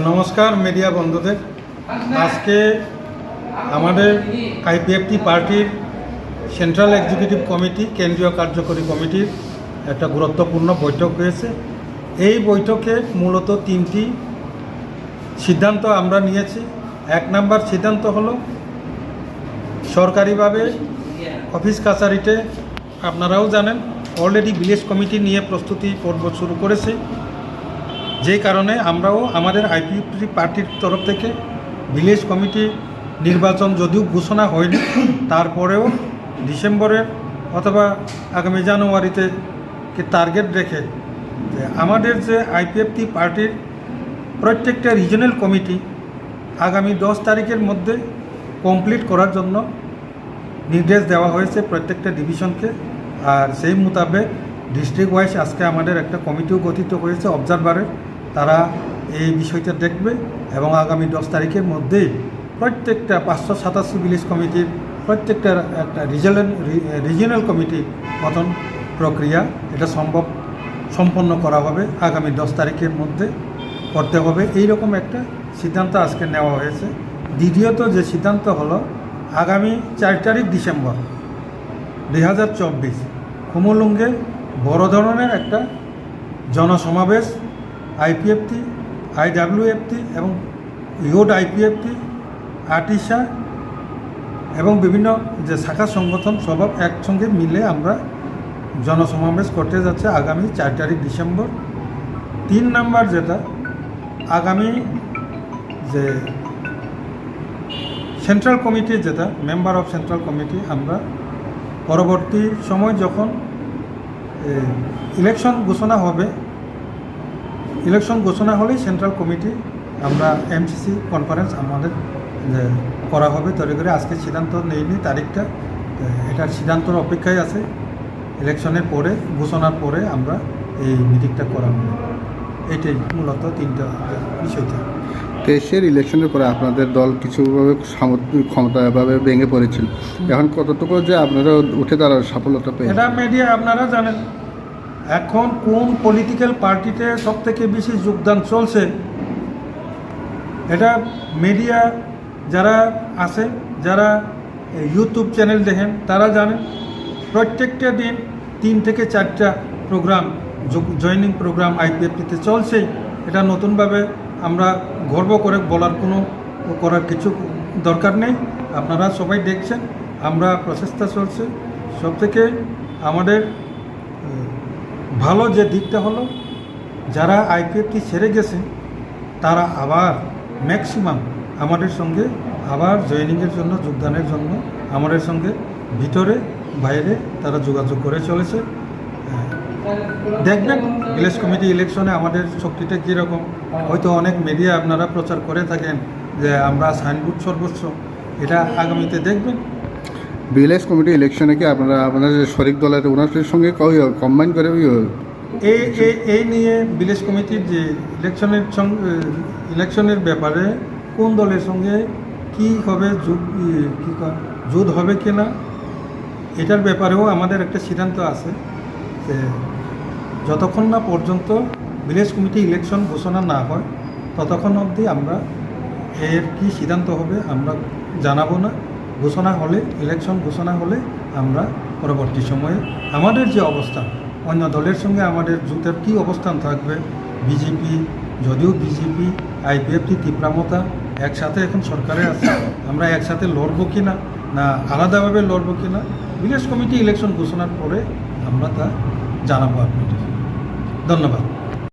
নমস্কার মিডিয়া বন্ধুদের। আজকে আমাদের আইপিএফটি পার্টির সেন্ট্রাল এক্সিকিউটিভ কমিটি, কেন্দ্রীয় কার্যকরী কমিটির একটা গুরুত্বপূর্ণ বৈঠক হয়েছে। এই বৈঠকে মূলত তিনটি সিদ্ধান্ত আমরা নিয়েছি। এক নম্বর সিদ্ধান্ত হলো সরকারিভাবে অফিস কাছারিতে আপনারাও জানেন অলরেডি ভিলেজ কমিটি নিয়ে প্রস্তুতি পর্ব শুরু করেছে, যে কারণে আমরাও আমাদের আইপিএফটি পার্টির তরফ থেকে ভিলেজ কমিটি নির্বাচন যদিও ঘোষণা হয়নি, তারপরেও ডিসেম্বরের অথবা আগামী জানুয়ারিতে টার্গেট রেখে আমাদের যে আইপিএফটি পার্টির প্রত্যেকটা রিজনাল কমিটি আগামী 10 তারিখের মধ্যে কমপ্লিট করার জন্য নির্দেশ দেওয়া হয়েছে প্রত্যেকটা ডিভিশনকে। আর সেই মোতাবেক ডিস্ট্রিক্ট ওয়াইজ আজকে আমাদের একটা কমিটিও গঠিত হয়েছে অবজারভারের। তারা এই বিষয়টা দেখবে এবং আগামী 10 তারিখের মধ্যেই প্রত্যেকটা 587 ভিলেজ কমিটির প্রত্যেকটা একটা রিজিয়নাল কমিটি গঠন প্রক্রিয়া এটা সম্পন্ন করা হবে আগামী 10 তারিখের মধ্যে করতে হবে। এইরকম একটা সিদ্ধান্ত আজকে নেওয়া হয়েছে। দ্বিতীয়ত যে সিদ্ধান্ত হলো আগামী 4 তারিখ ডিসেম্বর 2024 খুমুলুঙ্গে বড় ধরনের একটা জনসমাবেশ আইপিএফটি, আইডাব্লিউএফটি এবং ইউড আইপিএফটি, আর্টিসা এবং বিভিন্ন যে শাখা সংগঠন সব একসঙ্গে মিলে আমরা জনসমাবেশ করতে যাচ্ছে আগামী 4 তারিখ ডিসেম্বর। 3 নাম্বার যেটা আগামী যে সেন্ট্রাল কমিটি, যেটা মেম্বার অফ সেন্ট্রাল কমিটি, আমরা পরবর্তী সময় যখন ইলেকশন ঘোষণা হবে, ইলেকশন ঘোষণা হলেই সেন্ট্রাল কমিটি আমরা এমসিসি কনফারেন্স আমাদের করা হবে তৈরি করে। আজকে সিদ্ধান্ত নেইনি তারিখটা, এটার সিদ্ধান্তর অপেক্ষায় আছে। ইলেকশনের পরে, ঘোষণার পরে আমরা এই মিটিংটা করা হবে। এইটাই মূলত তিনটা বিষয়টা। 23-এর ইলেকশনের পরে আপনাদের দল কিছুভাবে সামগ্রিক ক্ষমতাভাবে ভেঙে পড়েছিল, এখন কতটুকু যে আপনারা উঠে দাঁড়ার সফলতা পেয়ে? এটা মিডিয়া আপনারা জানেন এখন কোন পলিটিক্যাল পার্টিতে সবথেকে বেশি যোগদান চলছে। এটা মিডিয়া যারা আছে, যারা ইউটিউব চ্যানেল দেখেন তারা জানেন প্রত্যেকটা দিন 3 থেকে 4টা প্রোগ্রাম, জয়নিং প্রোগ্রাম আইপিএফটিতে চলছেই। এটা নতুনভাবে আমরা গর্ব করে করার কিছু দরকার নেই। আপনারা সবাই দেখছেন আমরা প্রচেষ্টা চলছে। সবথেকে আমাদের ভালো যে দিকটা হলো যারা আইপিএফটি ছেড়ে গেছে তারা আবার ম্যাক্সিমাম আমাদের সঙ্গে আবার জয়েনিংয়ের জন্য, যোগদানের জন্য আমাদের সঙ্গে ভিতরে বাইরে তারা যোগাযোগ করে চলেছে। দেখবেন ভিলেজ কমিটি ইলেকশনে আমাদের শক্তিটা কীরকম। হয়তো অনেক মিডিয়া আপনারা প্রচার করে থাকেন যে আমরা সাইনবোর্ড সর্বোচ্চ, এটা আগামীতে দেখবেন। ভিলেজ কমিটি ইলেকশনে কি আপনারা আপনাদের শরিক দলের ওনাদের সঙ্গে কম্বাইন করে এই নিয়ে ভিলেজ কমিটির যে ইলেকশনের ব্যাপারে কোন দলের সঙ্গে কি হবে, যুদ্ধ হবে কি না, এটার ব্যাপারেও আমাদের একটা সিদ্ধান্ত আছে যে যতক্ষণ না পর্যন্ত ভিলেজ কমিটি ইলেকশন ঘোষণা না হয় ততক্ষণ অবধি আমরা এর কি সিদ্ধান্ত হবে আমরা জানাবো না। ঘোষণা হলে, ইলেকশন ঘোষণা হলে আমরা পরবর্তী সময়ে আমাদের যে অবস্থান, অন্য দলের সঙ্গে আমাদের জোটের কী অবস্থান থাকবে, বিজেপি, যদিও বিজেপি আইপিএফটি তীব্রামতা একসাথে এখন সরকারে আছে, আমরা একসাথে লড়বো কি না আলাদাভাবে লড়বো কি না, ভিলেজ কমিটি ইলেকশন ঘোষণার পরে আমরা তা জানাবো আপনাদের। ধন্যবাদ।